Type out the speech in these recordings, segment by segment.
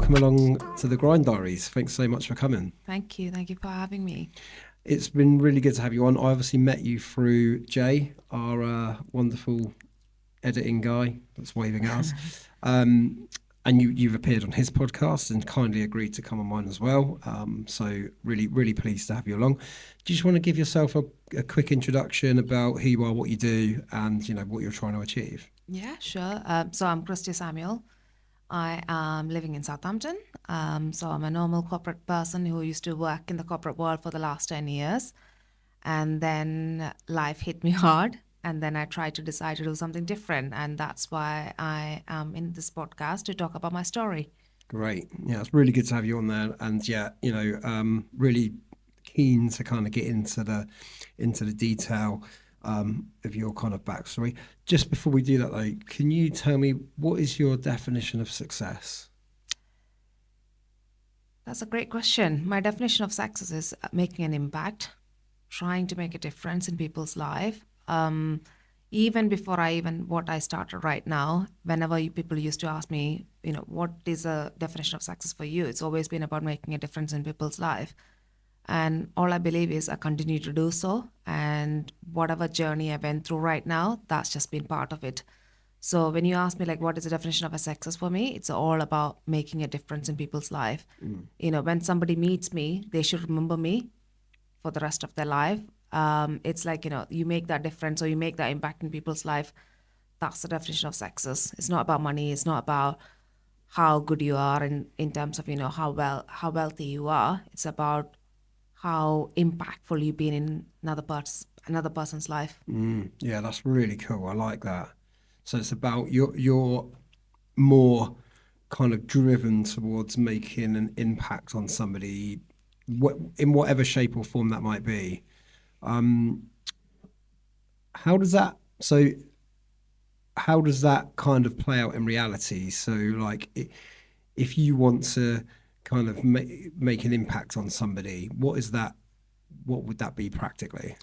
welcome along to the Grind Diaries. Thanks so much for coming. Thank you. Thank you for having me. It's been really good to have you on. I obviously met you through Jay, our wonderful editing guy that's waving at us. And you've appeared on his podcast and kindly agreed to come on mine as well. So really, really pleased to have you along. Do you just want to give yourself a quick introduction about who you are, what you do, and what you're trying to achieve? Yeah, sure. So I'm Christy Samuel. I am living in Southampton. So I'm a normal corporate person who used to work in the corporate world for the last 10 years. And then life hit me hard. And then I tried to decide to do something different. And that's why I am in this podcast to talk about my story. Great. Yeah, it's really good to have you on there. And yeah, really keen to kind of get into the detail of your kind of backstory. Just before we do that though, can you tell me what is your definition of success? That's a great question. My definition of success is making an impact, trying to make a difference in people's life. Even before what I started right now, whenever people used to ask me, what is a definition of success for you? It's always been about making a difference in people's life. And all I believe is I continue to do so. And whatever journey I went through right now, that's just been part of it. So when you ask me like what is the definition of a success for me, it's all about making a difference in people's life. When somebody meets me, they should remember me for the rest of their life. It's like, you make that difference or you make that impact in people's life. That's the definition of success. It's not about money. It's not about how good you are in terms of, how wealthy you are. It's about how impactful you've been in another person's life. Yeah, that's really cool. I like that. So it's about you're more kind of driven towards making an impact on somebody, in whatever shape or form that might be. How does that kind of play out in reality? So like, if you want to kind of make an impact on somebody, what would that be practically?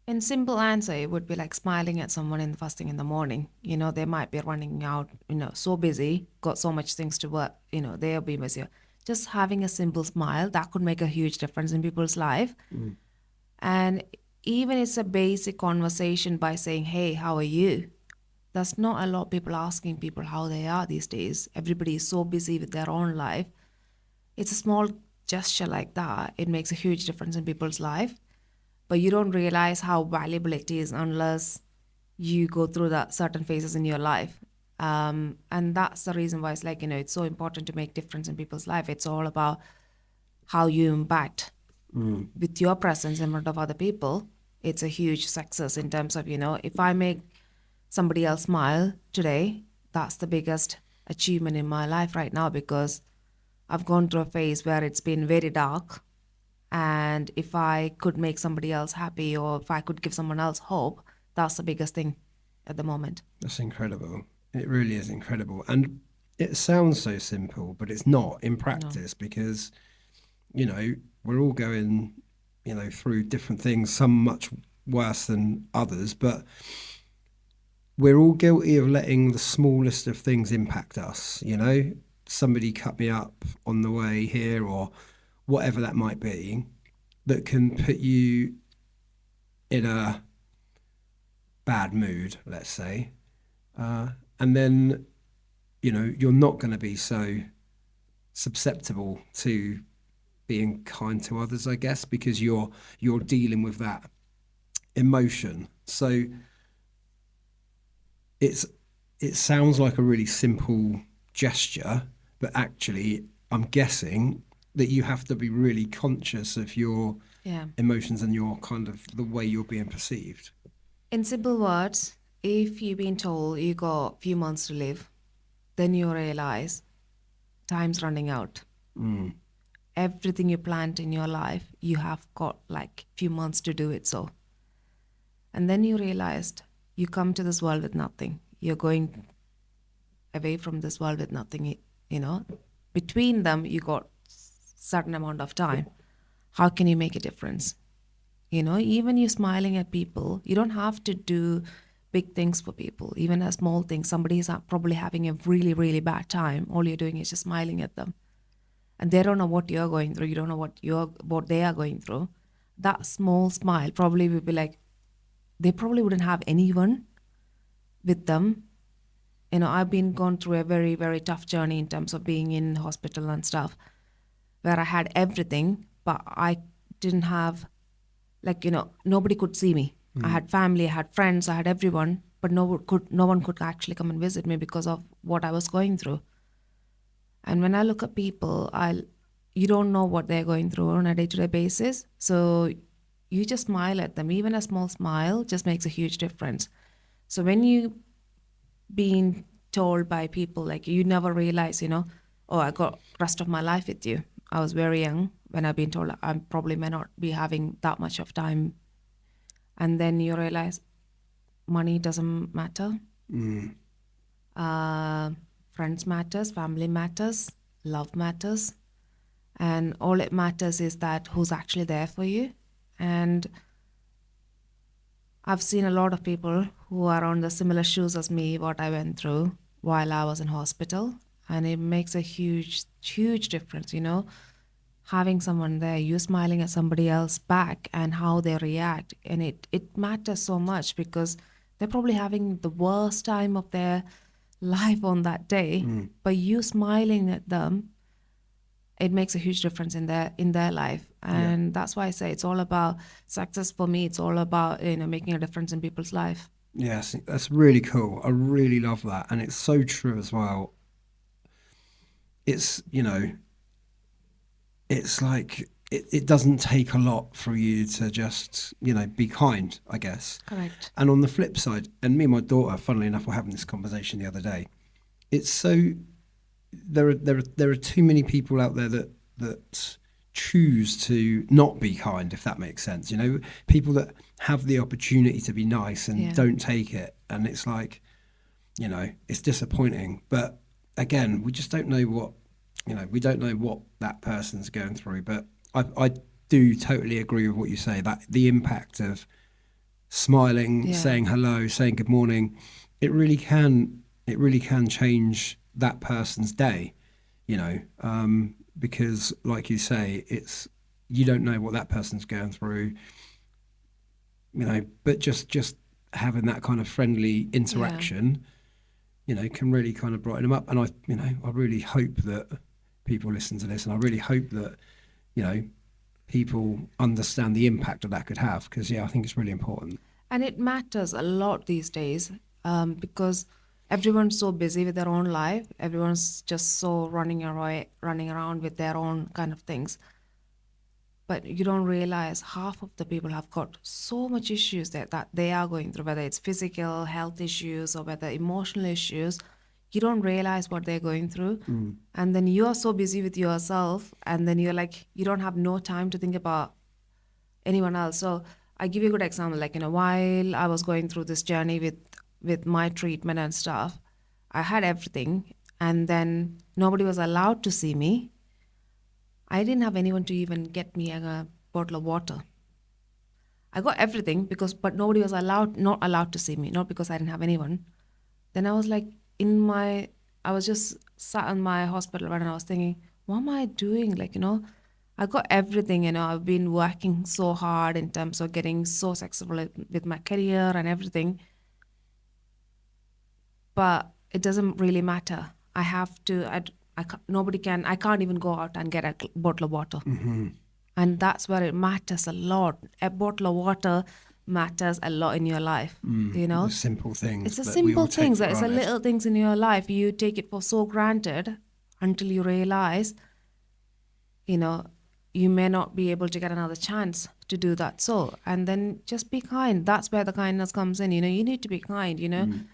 In simple answer, it would be like smiling at someone in the first thing in the morning. They might be running out, so busy, got so much things to work, they'll be busy. Just having a simple smile, that could make a huge difference in people's life. And even it's a basic conversation by saying, hey, how are you? There's not a lot of people asking people how they are these days. Everybody is so busy with their own life. It's a small gesture like that. It makes a huge difference in people's life. But you don't realize how valuable it is unless you go through that certain phases in your life. And that's the reason why it's like, it's so important to make difference in people's life. It's all about how you impact with your presence in front of other people. It's a huge success in terms of, if I make somebody else smile today, that's the biggest achievement in my life right now, because I've gone through a phase where it's been very dark. And if I could make somebody else happy or if I could give someone else hope, that's the biggest thing at the moment. That's incredible. It really is incredible. And it sounds so simple, but it's not in practice because, we're all going, through different things, some much worse than others, but we're all guilty of letting the smallest of things impact us. Somebody cut me up on the way here or whatever that might be, that can put you in a bad mood, let's say. And then, you're not going to be so susceptible to being kind to others, I guess, because you're dealing with that emotion. So it sounds like a really simple gesture, but actually I'm guessing that you have to be really conscious of your emotions and your kind of the way you're being perceived. In simple words, if you've been told you got a few months to live, then you realize time's running out. Everything you planned in your life, you have got like a few months to do it so. And then you realized you come to this world with nothing. You're going away from this world with nothing, Between them, you got certain amount of time. How can you make a difference? Even you smiling at people, you don't have to do big things for people, even a small thing. Somebody is probably having a really, really bad time. All you're doing is just smiling at them. and they don't know what you're going through, you don't know what they are going through, that small smile probably would be like, they probably wouldn't have anyone with them. I've been gone through a very, very tough journey in terms of being in hospital and stuff, where I had everything, but I didn't have, nobody could see me. I had family, I had friends, I had everyone, but no one could actually come and visit me because of what I was going through. And when I look at people, you don't know what they're going through on a day-to-day basis. So you just smile at them. Even a small smile just makes a huge difference. So when you being told by people, like, you never realize, oh, I got rest of my life with you. I was very young when I've been told I probably may not be having that much of time. And then you realize money doesn't matter. Friends matters, family matters, love matters. And all it matters is that who's actually there for you. And I've seen a lot of people who are on the similar shoes as me, what I went through while I was in hospital. And it makes a huge, huge difference, having someone there, you smiling at somebody else back and how they react. And it matters so much because they're probably having the worst time of their life on that day, but you smiling at them, it makes a huge difference in their life. And that's why I say it's all about success. For me, it's all about making a difference in people's life. Yes, that's really cool. I really love that, and it's so true as well. It's it's like it doesn't take a lot for you to just be kind, I guess. Correct. And on the flip side, and me and my daughter, funnily enough, were having this conversation the other day. It's so there are too many people out there that choose to not be kind, if that makes sense. People that have the opportunity to be nice and don't take it, and it's like, it's disappointing. But again, we just don't know what we don't know what that person's going through. But I do totally agree with what you say, that the impact of smiling, saying hello, saying good morning, it really can change that person's day, because like you say, you don't know what that person's going through, but just having that kind of friendly interaction, can really kind of brighten them up. And I really hope that people listen to this, and I really hope that, people understand the impact that could have, because I think it's really important. And it matters a lot these days, because everyone's so busy with their own life. Everyone's just so running around with their own kind of things. But you don't realize half of the people have got so much issues that they are going through, whether it's physical health issues or whether emotional issues. You don't realize what they're going through. And then you are so busy with yourself, and then you're like, you don't have no time to think about anyone else. So I give you a good example, while I was going through this journey with my treatment and stuff, I had everything, and then nobody was allowed to see me. I didn't have anyone to even get me a bottle of water. I got everything but nobody was not allowed to see me, not because I didn't have anyone. Then I was like, I was just sat in my hospital bed and I was thinking, what am I doing? I got everything, I've been working so hard in terms of getting so successful with my career and everything. But it doesn't really matter. I have to, I can't even go out and get a bottle of water. And that's where it matters a lot. A bottle of water matters a lot in your life, The simple things. It's a simple things. It's a little things in your life. You take it for so granted until you realize, you may not be able to get another chance to do that. So, and then just be kind. That's where the kindness comes in. You need to be kind,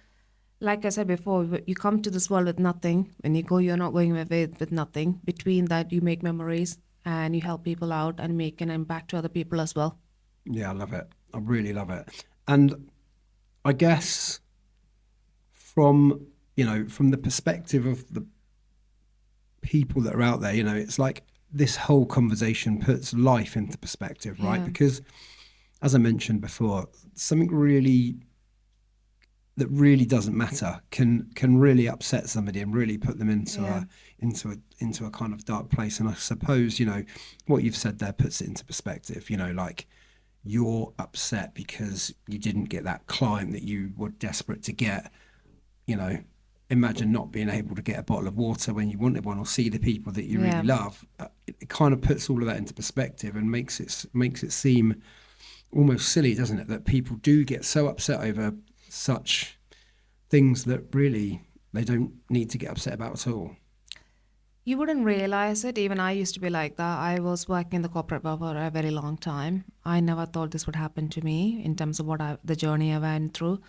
Like I said before, you come to this world with nothing. When you go, you're not going away with nothing. Between that, you make memories and you help people out and make an impact to other people as well. Yeah, I love it. I really love it. And I guess from the perspective of the people that are out there, it's like this whole conversation puts life into perspective, right? Yeah. Because as I mentioned before, something really that really doesn't matter can really upset somebody and really put them Yeah. into a kind of dark place. And I suppose, what you've said there puts it into perspective. Like, you're upset because you didn't get that client that you were desperate to get. you know Imagine not being able to get a bottle of water when you wanted one, or see the people that you really Yeah. love. It kind of puts all of that into perspective and makes it seem almost silly, doesn't it, that people do get so upset over such things that really they don't need to get upset about at all. You wouldn't realize it. Even I used to be like that. I was working in the corporate world for a very long time. I never thought this would happen to me in terms of the journey I went through.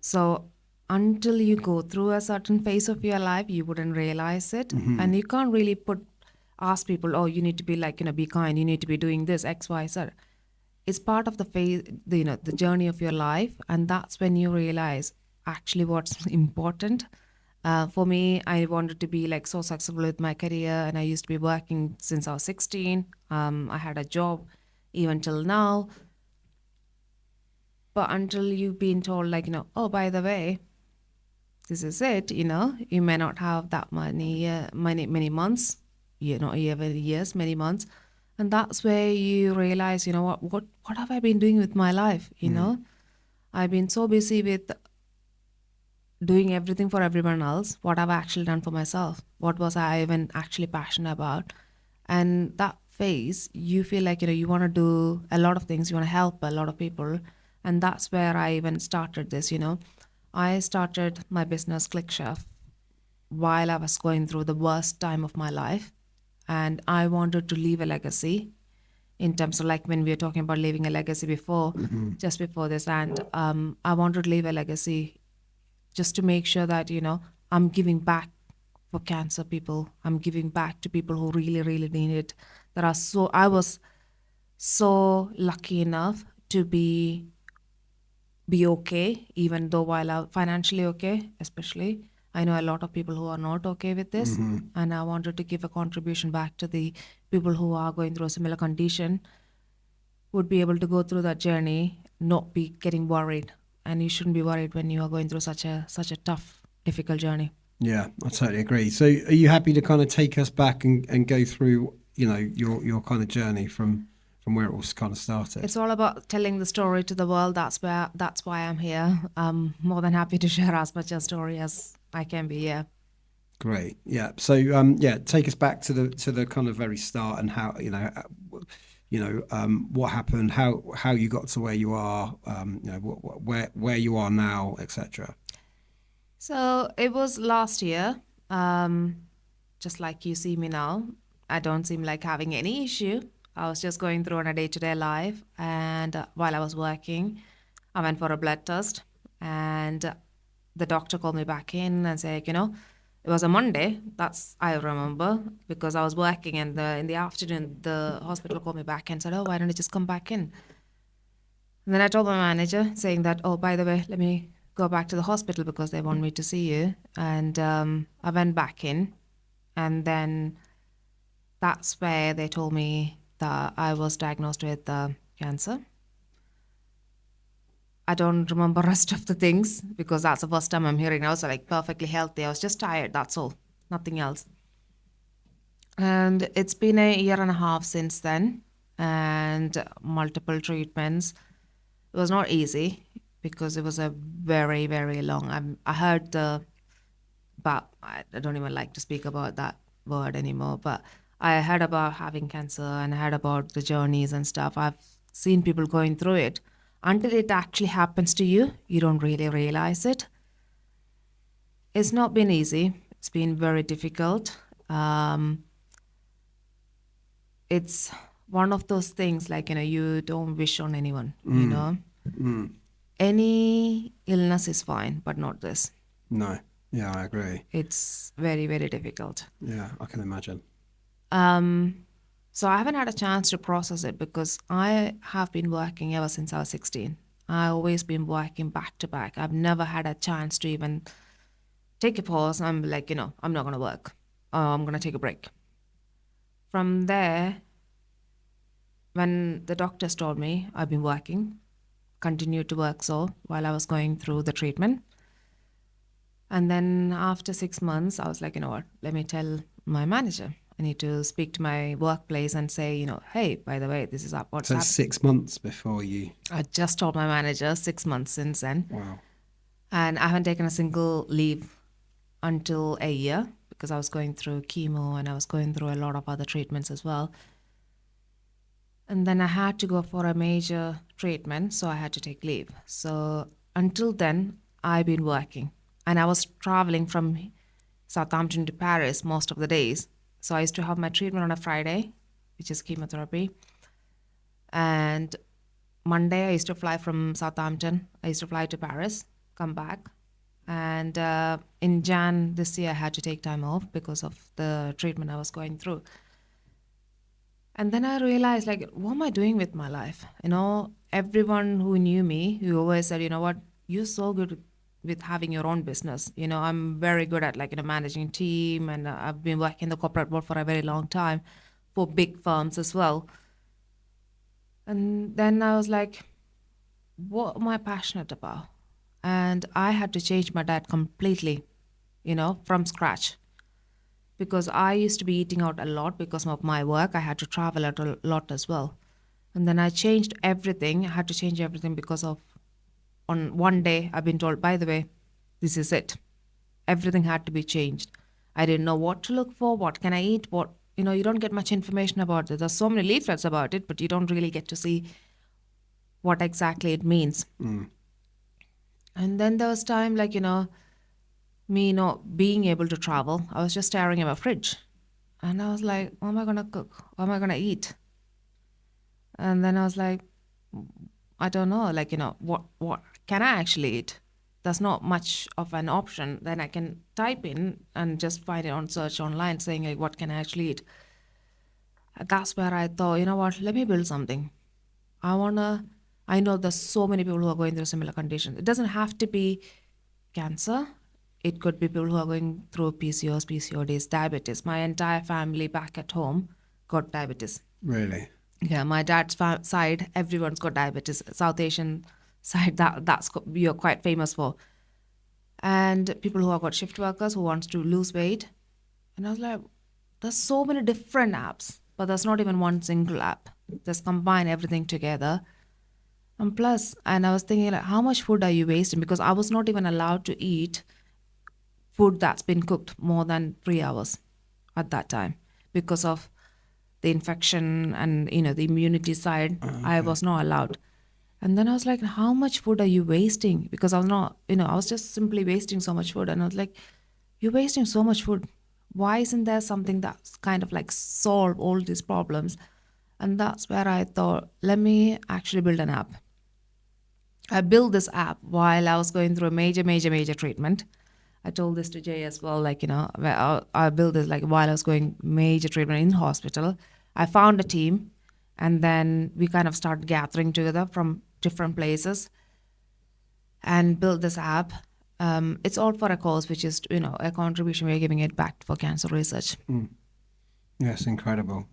So until you go through a certain phase of your life, you wouldn't realize it, and you can't really ask people, oh, you need to be like, be kind. You need to be doing this X, Y, Z. It's part of the phase, the journey of your life, and that's when you realize actually what's important. For me, I wanted to be like so successful with my career, and I used to be working since I was 16. I had a job even till now, but until you've been told, like, oh, by the way, this is it, you may not have that many months, even years, many months. And that's where you realize, what have I been doing with my life? I've been so busy with doing everything for everyone else. What have I actually done for myself? What was I even actually passionate about? And that phase, you feel like, you want to do a lot of things, you want to help a lot of people. And that's where I even started this. I started my business, Cliq Chef, while I was going through the worst time of my life. And I wanted to leave a legacy in terms of, like, when we were talking about leaving a legacy before, just before this. And I wanted to leave a legacy just to make sure that, I'm giving back for cancer people. I'm giving back to people who really, really need it. I was so lucky enough to be okay, even though while I'm financially okay, especially. I know a lot of people who are not okay with this, and I wanted to give a contribution back to the people who are going through a similar condition, would be able to go through that journey, not be getting worried. And you shouldn't be worried when you are going through such a tough, difficult journey. Yeah, I totally agree. So are you happy to kind of take us back and go through, your kind of journey from where it all kind of started? It's all about telling the story to the world. That's why I'm here. I'm more than happy to share as much a story as I can be. Yeah. Great. Yeah. So take us back to the kind of very start, and how what happened, how you got to where you are, where you are now, etc. So it was last year. Just like you see me now, I don't seem like having any issue. I was just going through on a day-to-day life, and while I was working, I went for a blood test, and the doctor called me back in and said, it was a Monday. That's I remember, because I was working, and in the afternoon, the hospital called me back and said, "Oh, why don't you just come back in?" And then I told my manager, saying that, "Oh, by the way, let me go back to the hospital because they want me to see you." And I went back in, and then that's where they told me that I was diagnosed with cancer. I don't remember rest of the things because that's the first time I'm hearing. I was like perfectly healthy. I was just tired. That's all. Nothing else. And it's been a year and a half since then, and multiple treatments. It was not easy because it was a very, very long. I heard but I don't even like to speak about that word anymore. But I heard about having cancer, and I heard about the journeys and stuff. I've seen people going through it. Until it actually happens to you, you don't really realize it. It's not been easy. It's been very difficult. It's one of those things, like, you don't wish on anyone, Any illness is fine, but not this. No. Yeah, I agree. It's very, very difficult. Yeah, I can imagine. So I haven't had a chance to process it because I have been working ever since I was 16. I've always been working back to back. I've never had a chance to even take a pause. I'm like, I'm not going to work. I'm going to take a break. From there, when the doctors told me I've been working continued to work so while I was going through the treatment. And then after 6 months, I was like, you know what, let me tell my manager. I need to speak to my workplace and say, hey, by the way, this is what's So it's happening. 6 months before you. I just told my manager 6 months since then. Wow. And I haven't taken a single leave until a year because I was going through chemo and I was going through a lot of other treatments as well. And then I had to go for a major treatment, so I had to take leave. So until then, I've been working. And I was traveling from Southampton to Paris most of the days. So I used to have my treatment on a Friday, which is chemotherapy. And Monday, I used to fly from Southampton. I used to fly to Paris, come back. And in Jan this year, I had to take time off because of the treatment I was going through. And then I realized, like, what am I doing with my life? Everyone who knew me, who always said, you know what, you're so good with having your own business. I'm very good at, like, managing team, and I've been working in the corporate world for a very long time for big firms as well. And then I was like, what am I passionate about? And I had to change my diet completely, from scratch. Because I used to be eating out a lot because of my work. I had to travel a lot as well. And then I changed everything. I had to change everything because of, on one day, I've been told, by the way, this is it. Everything had to be changed. I didn't know what to look for, what can I eat, you don't get much information about it. There's so many leaflets about it, but you don't really get to see what exactly it means. Mm. And then there was time, like, me not being able to travel. I was just staring at my fridge. And I was like, what am I going to cook? What am I going to eat? And then I was like, I don't know, like, what can I actually eat? There's not much of an option. Then I can type in and just find it on search online saying, like, what can I actually eat? And that's where I thought, you know what, let me build something. I know there's so many people who are going through similar conditions. It doesn't have to be cancer. It could be people who are going through PCOS, PCODs, diabetes. My entire family back at home got diabetes. Really? Yeah, my dad's side, everyone's got diabetes. South Asian side, that's we are quite famous for. And people who have got shift workers who wants to lose weight. And I was like, there's so many different apps, but there's not even one single app. Just combine everything together. And plus, and I was thinking, like, how much food are you wasting? Because I was not even allowed to eat food that's been cooked more than 3 hours at that time because of the infection and, the immunity side. Okay. I was not allowed. And then I was like, how much food are you wasting? Because I was not, I was just simply wasting so much food. And I was like, you're wasting so much food. Why isn't there something that's kind of like solve all these problems? And that's where I thought, let me actually build an app. I built this app while I was going through a major treatment. I told this to Jay as well, like, I built this like while I was going major treatment in hospital. I found a team, and then we kind of started gathering together from different places and built this app. It's all for a cause, which is, a contribution we're giving it back for cancer research. Mm. Yes, incredible.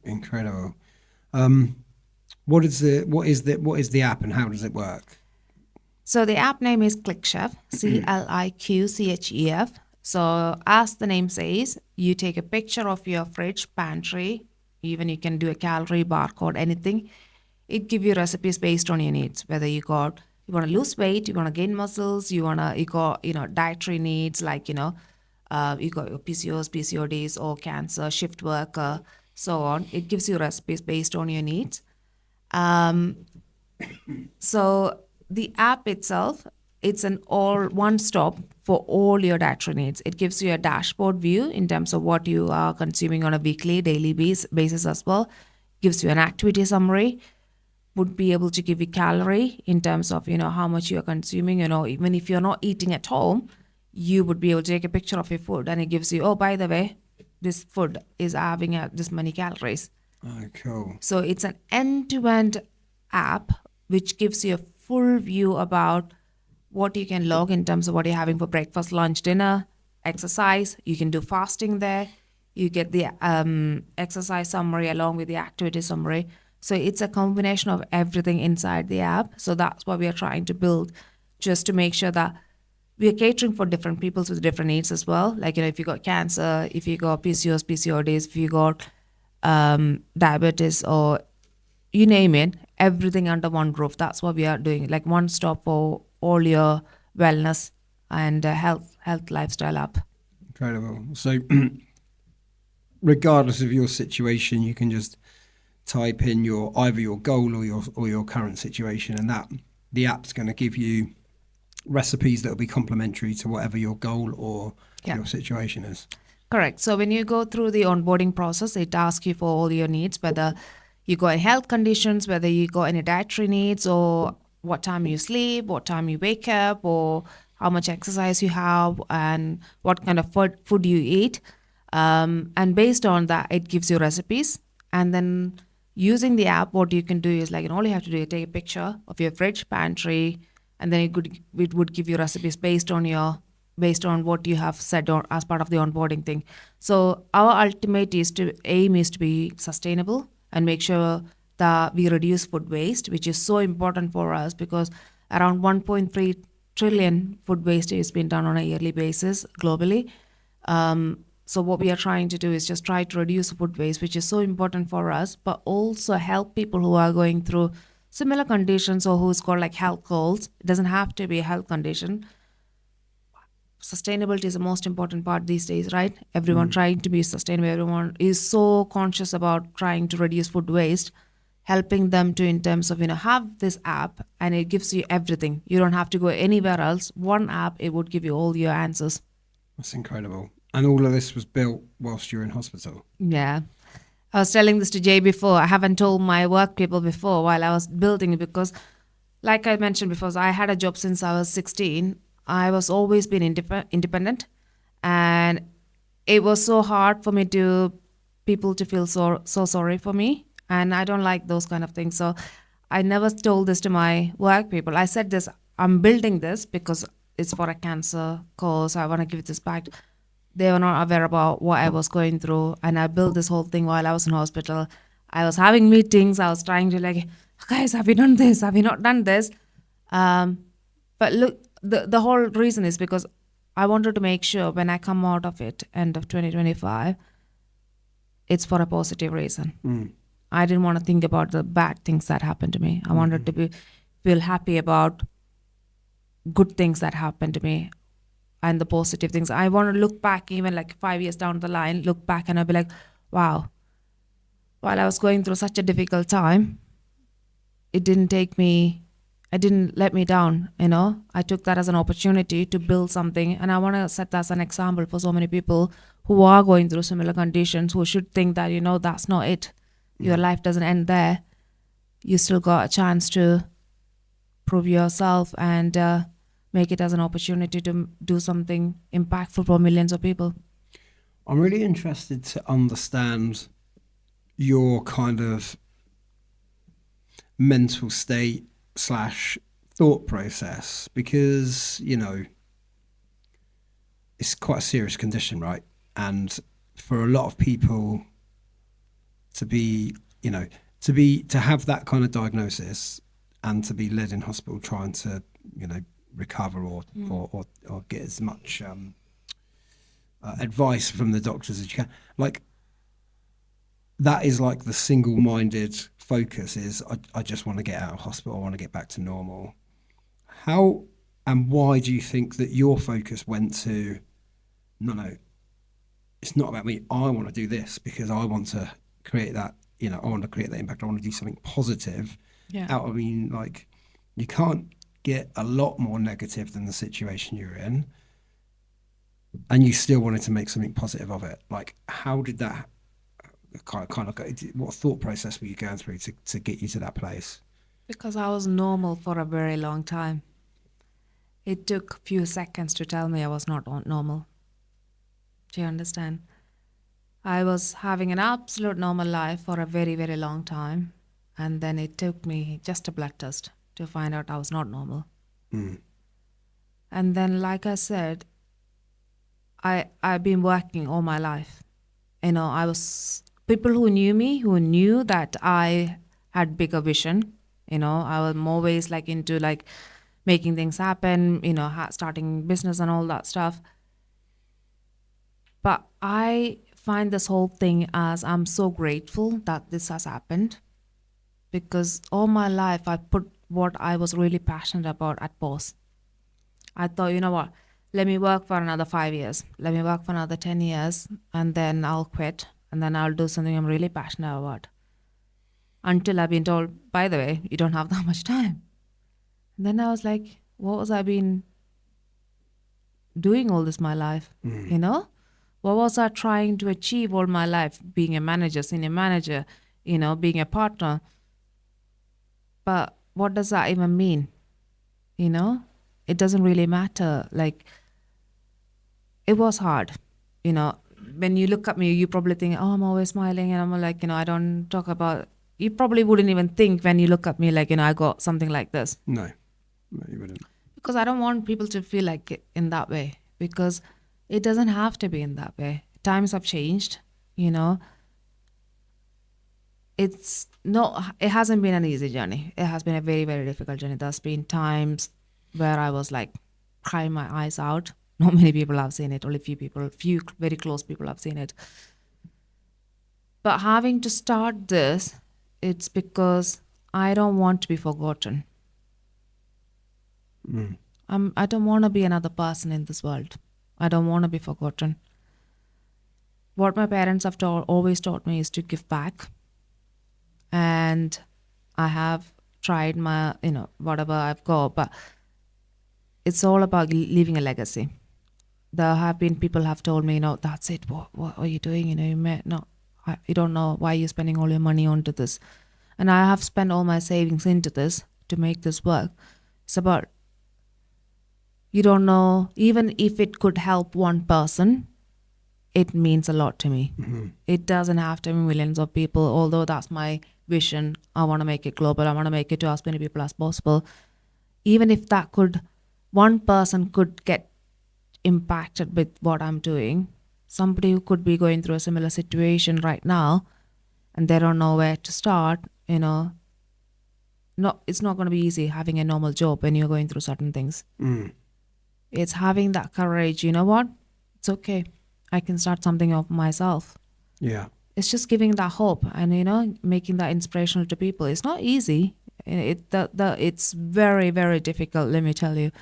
What is the app and how does it work? So the app name is Cliq Chef, CLIQ CHEF. So as the name says, you take a picture of your fridge, pantry, even you can do a calorie barcode, anything. It gives you recipes based on your needs, whether you want to lose weight, you want to gain muscles, you got dietary needs, like, you got your PCOS, PCODs, or cancer, shift worker, so on. It gives you recipes based on your needs. So the app itself, it's an all one-stop for all your dietary needs. It gives you a dashboard view in terms of what you are consuming on a weekly, daily basis as well. Gives you an activity summary, would be able to give you calorie in terms of, how much you are consuming. Even if you're not eating at home, you would be able to take a picture of your food, and it gives you, oh, by the way, this food is having this many calories. Oh, cool. So it's an end-to-end app which gives you a full view about what you can log in terms of what you're having for breakfast, lunch, dinner, exercise. You can do fasting there. You get the exercise summary along with the activity summary. So it's a combination of everything inside the app. So that's what we are trying to build, just to make sure that we are catering for different peoples with different needs as well. Like, if you got cancer, if you got PCOS, PCODs, if you got diabetes, or you name it, everything under one roof. That's what we are doing, like one stop for all your wellness and health lifestyle app. Incredible. So, regardless of your situation, you can just type in either your goal or your current situation, and that the app's going to give you recipes that will be complementary to whatever your goal or your situation is. Correct. So when you go through the onboarding process, it asks you for all your needs, whether you got any health conditions, whether you got any dietary needs, or what time you sleep, what time you wake up, or how much exercise you have, and what kind of food you eat. And based on that, it gives you recipes. And then using the app, what you can do is, like, and all you have to do is take a picture of your fridge, pantry, and then it would give you recipes based on what you have said or as part of the onboarding thing. So our ultimate aim is to be sustainable and make sure that we reduce food waste, which is so important for us, because around 1.3 trillion food waste is being done on a yearly basis globally. So what we are trying to do is just try to reduce food waste, which is so important for us, but also help people who are going through similar conditions or who's got like health goals. It doesn't have to be a health condition. Sustainability is the most important part these days, right? Everyone trying to be sustainable. Everyone is so conscious about trying to reduce food waste, helping them to, in terms of, have this app, and it gives you everything. You don't have to go anywhere else. One app, it would give you all your answers. That's incredible. And all of this was built whilst you were in hospital? Yeah. I was telling this to Jay before. I haven't told my work people before while I was building it, because, like I mentioned before, I had a job since I was 16. I was always been independent, and it was so hard for me to people to feel so sorry for me, and I don't like those kind of things. So I never told this to my work people. I said this, I'm building this because it's for a cancer cause. I want to give this back. They were not aware about what I was going through, and I built this whole thing while I was in hospital. I was having meetings. I was trying to, like, guys, have you done this? Have you not done this? But look, the whole reason is because I wanted to make sure when I come out of it, end of 2025, it's for a positive reason. I didn't want to think about the bad things that happened to me. I wanted to feel happy about good things that happened to me and the positive things. I want to look back, even like 5 years down the line, look back and I'll be like, wow, while I was going through such a difficult time, it didn't let me down. I took that as an opportunity to build something, and I want to set that as an example for so many people who are going through similar conditions, who should think that, that's not it. Your life doesn't end there. You still got a chance to prove yourself and make it as an opportunity to do something impactful for millions of people. I'm really interested to understand your kind of mental state / thought process, because it's quite a serious condition, right? And for a lot of people to have that kind of diagnosis and to be led in hospital trying to recover or get as much advice from the doctors as you can, like, that is like the single-minded focus is I just want to get out of hospital, I want to get back to normal. How and why do you think that your focus went to no, it's not about me, I want to do this because I want to create that, I want to create that impact, I want to do something positive out of, like, you can't get a lot more negative than the situation you're in, and you still wanted to make something positive of it. Like, how did that kind of go? What thought process were you going through to get you to that place? Because I was normal for a very long time. It took a few seconds to tell me I was not normal. Do you understand? I was having an absolute normal life for a very, very long time. And then it took me just a blood test to find out I was not normal. And then, like I said, I've been working all my life. I was people who knew me, who knew that I had bigger vision. I was always like into like making things happen, starting business and all that stuff. But I find this whole thing as I'm so grateful that this has happened, because all my life I put what I was really passionate about at pause. I thought, you know what, let me work for another 5 years, let me work for another 10 years, and then I'll quit, and then I'll do something I'm really passionate about. Until I've been told, by the way, you don't have that much time. And then I was like, what was I been doing all this my life? What was I trying to achieve all my life? Being a manager, senior manager, being a partner. But what does that even mean? It doesn't really matter. Like, it was hard. When you look at me, you probably think, oh, I'm always smiling. And I'm like, I don't talk about, you probably wouldn't even think when you look at me like, I got something like this. No, you wouldn't. Because I don't want people to feel like it in that way, because it doesn't have to be in that way. Times have changed, it hasn't been an easy journey. It has been a very, very difficult journey. There's been times where I was like crying my eyes out. Not many people have seen it, only few very close people have seen it. But having to start this, it's because I don't want to be forgotten. I don't want to be another person in this world. I don't want to be forgotten. What my parents have always taught me is to give back. And I have tried my, whatever I've got, but it's all about leaving a legacy. There have been people have told me, that's it. What are you doing? You don't know why you're spending all your money onto this. And I have spent all my savings into this to make this work. It's about, you don't know, even if it could help one person, it means a lot to me. Mm-hmm. It doesn't have to be millions of people, although that's my vision. I want to make it global. I want to make it to as many people as possible. Even if one person could get impacted with what I'm doing, somebody who could be going through a similar situation right now and they don't know where to start, it's not going to be easy having a normal job when you're going through certain things. It's having that courage, you know what? It's okay. I can start something of myself. Yeah. It's just giving that hope and, making that inspirational to people. It's not easy. It's very, very difficult, let me tell you.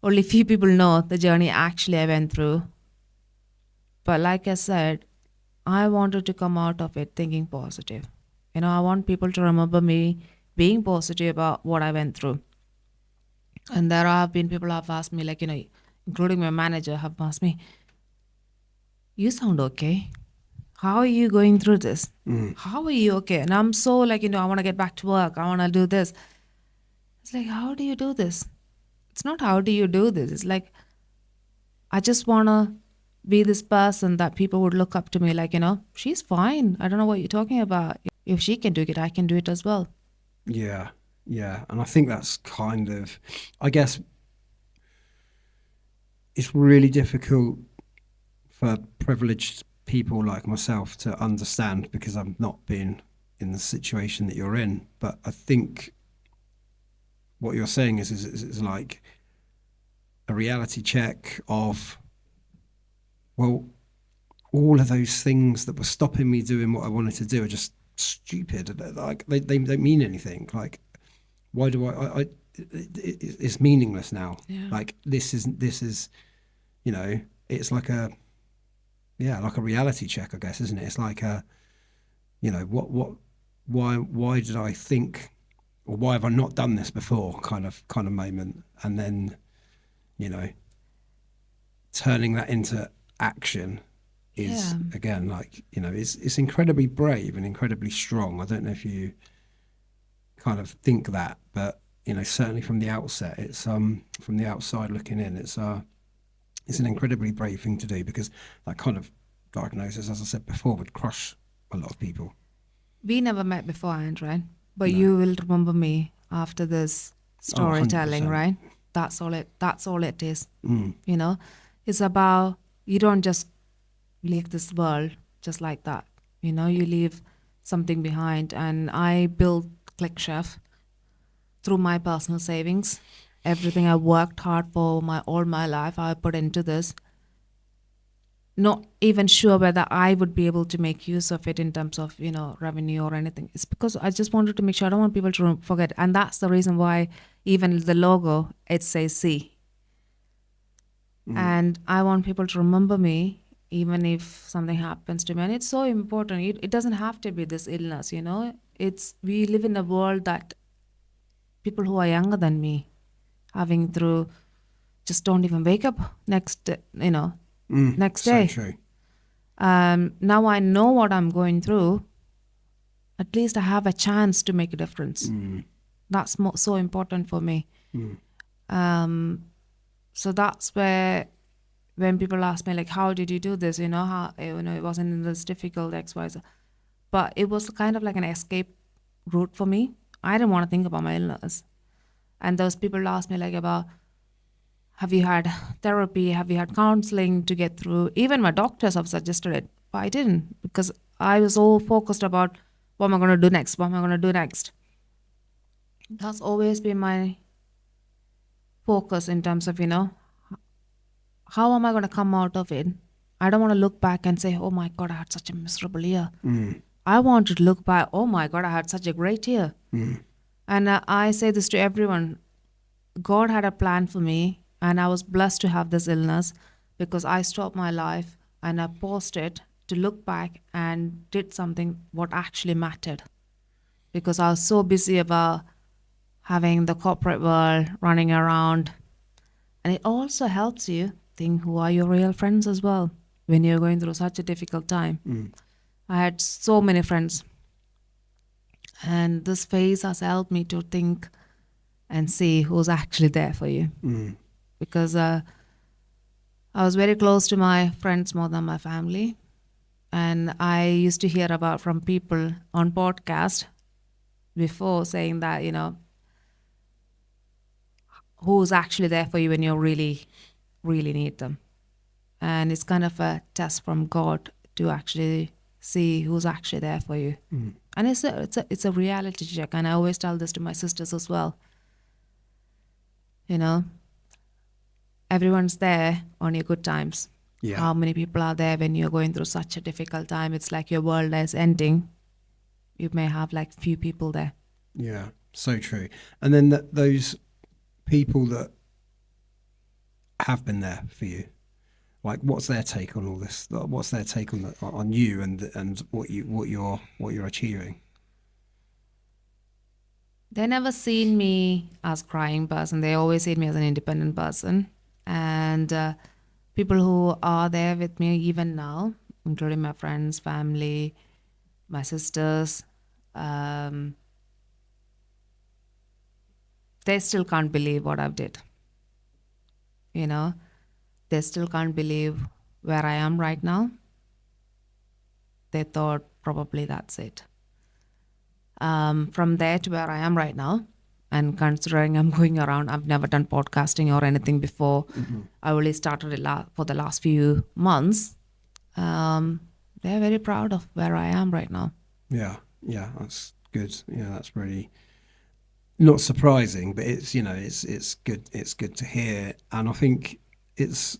Only few people know the journey actually I went through. But like I said, I wanted to come out of it thinking positive. I want people to remember me being positive about what I went through. And there have been people who have asked me, like, including my manager, have asked me, you sound okay. How are you going through this? How are you okay? And I'm so like, I want to get back to work. I want to do this. It's like, how do you do this? It's not how do you do this. It's like, I just want to be this person that people would look up to me like, she's fine. I don't know what you're talking about. If she can do it, I can do it as well. Yeah. Yeah. And I think that's kind of, I guess, it's really difficult for privileged people like myself to understand, because I've not been in the situation that you're in. But I think what you're saying is like a reality check of, well, all of those things that were stopping me doing what I wanted to do are just stupid. Like they don't mean anything. Like, why do it's meaningless now. Yeah. Like this is it's like a reality check, I guess, isn't it? It's like why did I think, or why have I not done this before kind of moment. And then, turning that into action is, again, like, it's incredibly brave and incredibly strong. I don't know if you kind of think that, but, certainly from the outset, it's from the outside looking in, it's an incredibly brave thing to do, because that kind of diagnosis, as I said before, would crush a lot of people. We never met beforehand, right? But no. You will remember me after this storytelling, right? That's all it is. It's about, you don't just leave this world just like that. You leave something behind, and I built Cliq Chef through my personal savings. Everything I worked hard for my all my life, I put into this. Not even sure whether I would be able to make use of it in terms of, revenue or anything. It's because I just wanted to make sure I don't want people to forget. And that's the reason why even the logo, it says C. And I want people to remember me even if something happens to me. And it's so important. It doesn't have to be this illness, we live in a world that people who are younger than me having through just don't even wake up next next So day. true. Now I know what I'm going through. At least I have a chance to make a difference. That's so important for me. So that's where when people ask me like, how did you do this? How it wasn't in this difficult XYZ, but it was kind of like an escape route for me. I didn't want to think about my illness, and those people ask me like about, have you had therapy? Have you had counseling to get through? Even my doctors have suggested it, but I didn't because I was so focused about what am I going to do next? What am I going to do next? That's always been my focus in terms of, how am I going to come out of it? I don't want to look back and say, oh my God, I had such a miserable year. I want to look back, oh my God, I had such a great year. And I say this to everyone. God had a plan for me, and I was blessed to have this illness because I stopped my life and I paused it to look back and did something what actually mattered. Because I was so busy about having the corporate world running around. And it also helps you think who are your real friends as well when you're going through such a difficult time. I had so many friends. And this phase has helped me to think and see who's actually there for you. Because I was very close to my friends more than my family. And I used to hear about from people on podcast before saying that, who's actually there for you when you really, really need them. And it's kind of a test from God to actually see who's actually there for you. And it's a reality check. And I always tell this to my sisters as well. Everyone's there on your good times. Yeah. How many people are there when you're going through such a difficult time? It's like your world is ending. You may have like few people there. Yeah, so true. And then those people that have been there for you, like what's their take on all this? What's their take on you and what you're achieving? They never seen me as crying person. They always seen me as an independent person. And people who are there with me even now, including my friends, family, my sisters, they still can't believe what I've did. They still can't believe where I am right now. They thought probably that's it. From there to where I am right now, and considering I'm going around, I've never done podcasting or anything before. I only started it for the last few months. They're very proud of where I am right now. Yeah, that's good. Yeah, that's really not surprising, but it's it's good. It's good to hear, and I think it's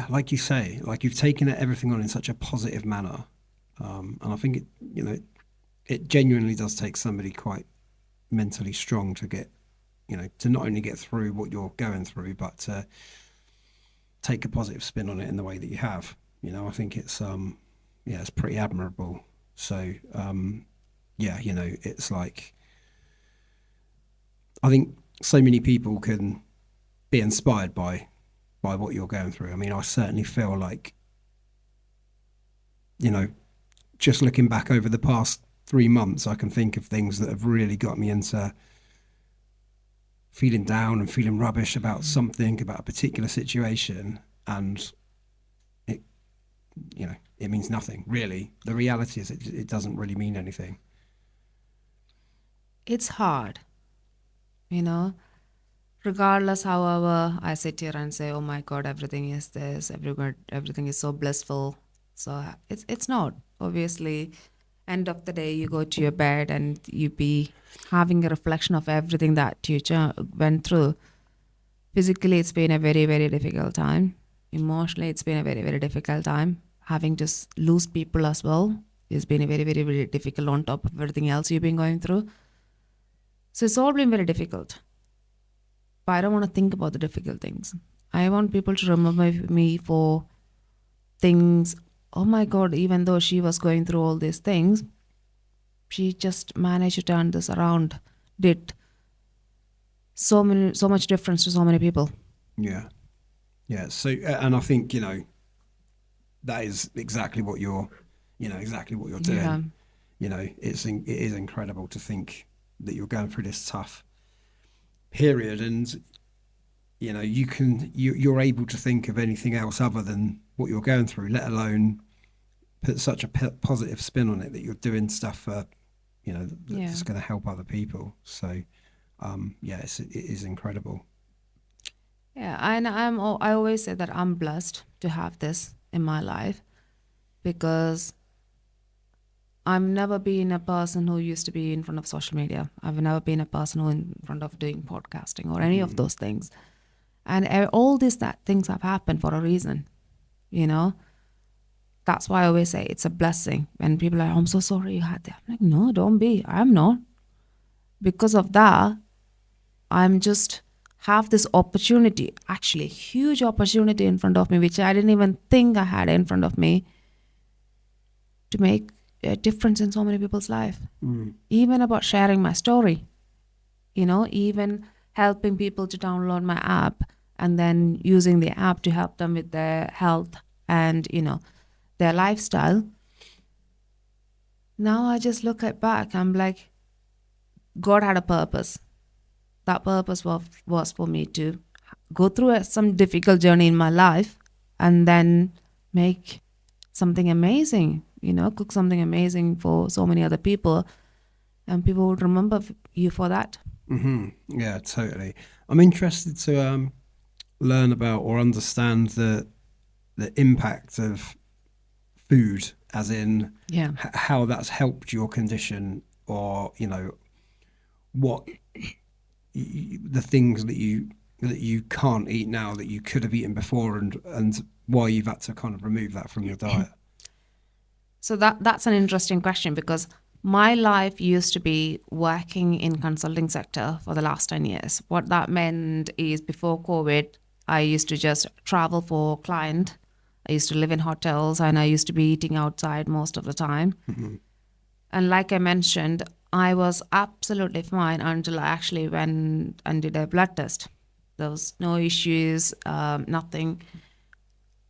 like you say, like you've taken everything on in such a positive manner, and I think it genuinely does take somebody quite mentally strong to get to not only get through what you're going through, but to take a positive spin on it in the way that you have. I think it's it's pretty admirable. So it's like I think so many people can be inspired by what you're going through. I mean, I certainly feel like just looking back over the past 3 months, I can think of things that have really got me into feeling down and feeling rubbish about something, about a particular situation, and it means nothing really. The reality is it doesn't really mean anything. It's hard, regardless. However, I sit here and say, oh my God, everything is this, everything is so blissful. So it's not. Obviously, end of the day, you go to your bed and you be having a reflection of everything that you went through. Physically, it's been a very, very difficult time. Emotionally, it's been a very, very difficult time. Having to lose people as well has been a very, very, very difficult on top of everything else you've been going through. So it's all been very difficult. But I don't want to think about the difficult things. I want people to remember me for things. Oh my God, even though she was going through all these things, she just managed to turn this around, did so much difference to so many people. Yeah. So, and I think, that is exactly what you're doing. Yeah. It is incredible to think that you're going through this tough period, and you're able to think of anything else other than what you're going through, let alone put such a positive spin on it, that you're doing stuff for that's going to help other people. So it is incredible. Yeah, and I always say that I'm blessed to have this in my life, because I've never been a person who used to be in front of social media. I've never been a person who in front of doing podcasting or any of those things. And all these things have happened for a reason, That's why I always say it's a blessing. When people are, I'm so sorry you had that. I'm like, no, don't be. I'm not. Because of that, I'm just have this opportunity, actually huge opportunity in front of me, which I didn't even think I had in front of me, to make a difference in so many people's life. Even about sharing my story, even helping people to download my app and then using the app to help them with their health and, their lifestyle. Now I just look back, I'm like, God had a purpose. That purpose was for me to go through some difficult journey in my life and then make something amazing, cook something amazing for so many other people, and people would remember you for that. Mm-hmm. Yeah, totally. I'm interested to learn about or understand the impact of food, as in how that's helped your condition, or what the things that you can't eat now that you could have eaten before, and why you've had to kind of remove that from your diet. So that's an interesting question, because my life used to be working in consulting sector for the last 10 years. What that meant is, before COVID, I used to just travel for client. I used to live in hotels, and I used to be eating outside most of the time. Mm-hmm. And like I mentioned, I was absolutely fine until I actually went and did a blood test. There was no issues, nothing.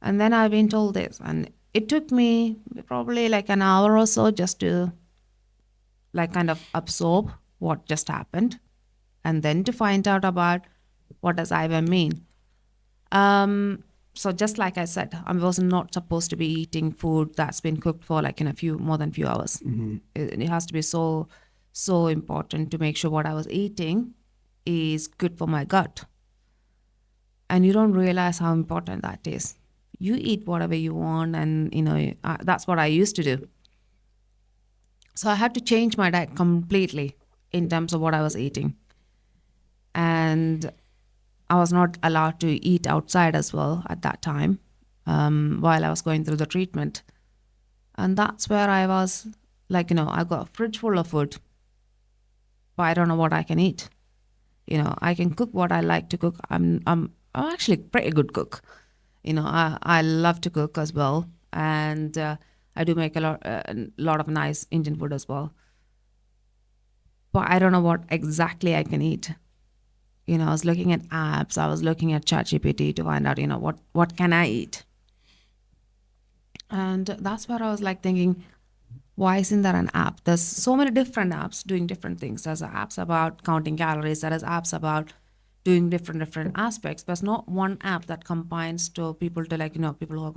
And then I've been told this, and it took me probably like an hour or so just to kind of absorb what just happened, and then to find out about what does IVM mean. So just like I said, I was not supposed to be eating food that's been cooked for like more than few hours. Mm-hmm. It has to be so important to make sure what I was eating is good for my gut. And you don't realize how important that is. You eat whatever you want, and that's what I used to do. So I had to change my diet completely in terms of what I was eating. And I was not allowed to eat outside as well at that time, while I was going through the treatment. And that's where I was like, I got a fridge full of food, but I don't know what I can eat. I can cook what I like to cook. I'm actually a pretty good cook. I love to cook as well. And I do make a lot of nice Indian food as well. But I don't know what exactly I can eat. I was looking at apps, I was looking at ChatGPT to find out, what can I eat? And that's where I was like thinking, why isn't there an app? There's so many different apps doing different things. There's apps about counting calories, there is apps about doing different aspects. There's not one app that combines to people to people who are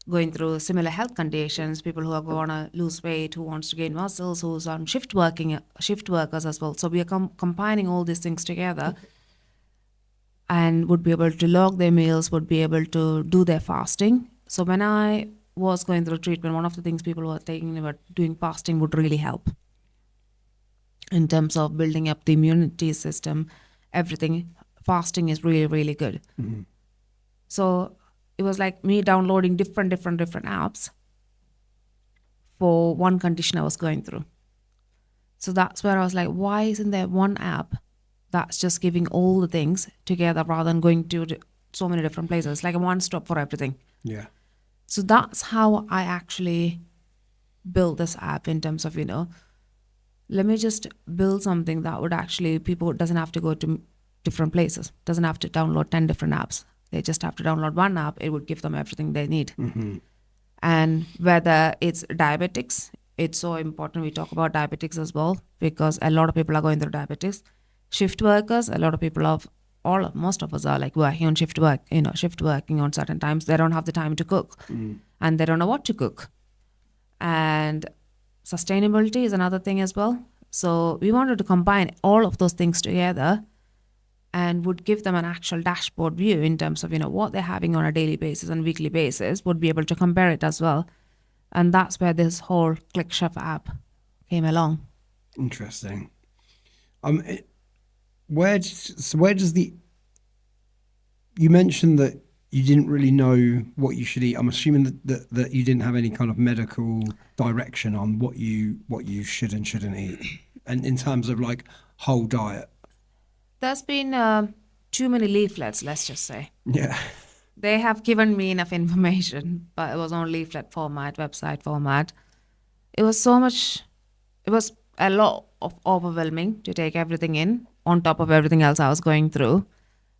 going through similar health conditions, people who are going to lose weight, who wants to gain muscles, who's on shift workers as well. So we are combining all these things together, and would be able to log their meals, would be able to do their fasting, So when I was going through treatment, one of the things people were taking about doing fasting would really help in terms of building up the immunity system, everything. Fasting is really, really good. Mm-hmm. So it was like me downloading different apps for one condition I was going through. So that's where I was like, why isn't there one app that's just giving all the things together rather than going to so many different places, like a one stop for everything? Yeah. So that's how I actually built this app in terms of, let me just build something that would actually, people doesn't have to go to different places, doesn't have to download 10 different apps. They just have to download one app. It would give them everything they need. Mm-hmm. And whether it's diabetics, it's so important we talk about diabetics as well, because a lot of people are going through diabetics. Shift workers, a lot of people most of us are like working on shift working on certain times. They don't have the time to cook and they don't know what to cook. And sustainability is another thing as well. So we wanted to combine all of those things together and would give them an actual dashboard view in terms of, what they're having on a daily basis and weekly basis, would be able to compare it as well. And that's where this whole Cliq Chef app came along. Interesting. Where does you mentioned that you didn't really know what you should eat. I'm assuming that you didn't have any kind of medical direction on what you should and shouldn't eat, and in terms of like whole diet. There's been too many leaflets, let's just say. Yeah. They have given me enough information, but it was on leaflet format, website format. It was a lot of overwhelming to take everything in on top of everything else I was going through.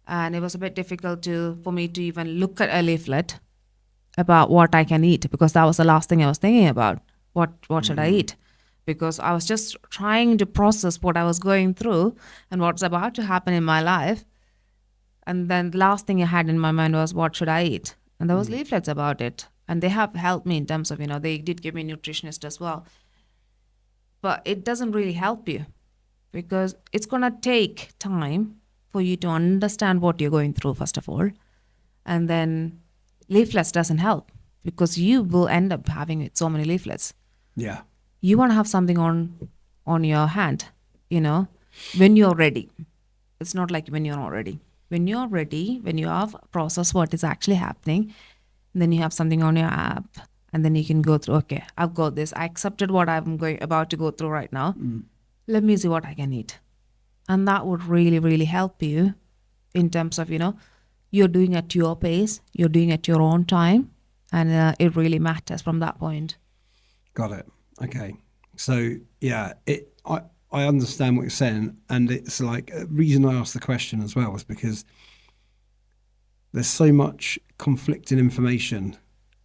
And it was a bit difficult for me to even look at a leaflet about what I can eat, because that was the last thing I was thinking about. What should I eat? Because I was just trying to process what I was going through and what's about to happen in my life. And then the last thing I had in my mind was, what should I eat? And there was leaflets about it. And they have helped me in terms of, they did give me a nutritionist as well. But it doesn't really help you, because it's going to take time for you to understand what you're going through, first of all. And then leaflets doesn't help, because you will end up having so many leaflets. Yeah. You want to have something on your hand, when you're ready. It's not like when you're not ready. When you're ready, when you have processed what is actually happening, then you have something on your app, and then you can go through, okay, I've got this. I accepted what I'm about to go through right now. Let me see what I can eat. And that would really, really help you in terms of, you're doing it at your pace, you're doing it at your own time, and it really matters from that point. Got it. Okay. So, yeah, I understand what you're saying. And it's like, the reason I asked the question as well was because there's so much conflicting information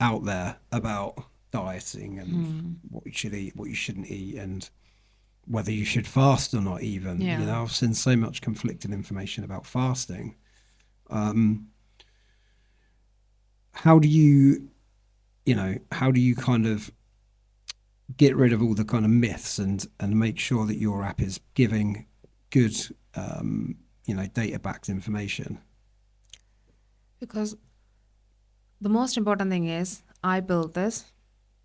out there about dieting and what you should eat, what you shouldn't eat, and whether you should fast or not even. Yeah. I've seen so much conflicting information about fasting. How do you kind of get rid of all the kind of myths and make sure that your app is giving good, data-backed information? Because the most important thing is, I built this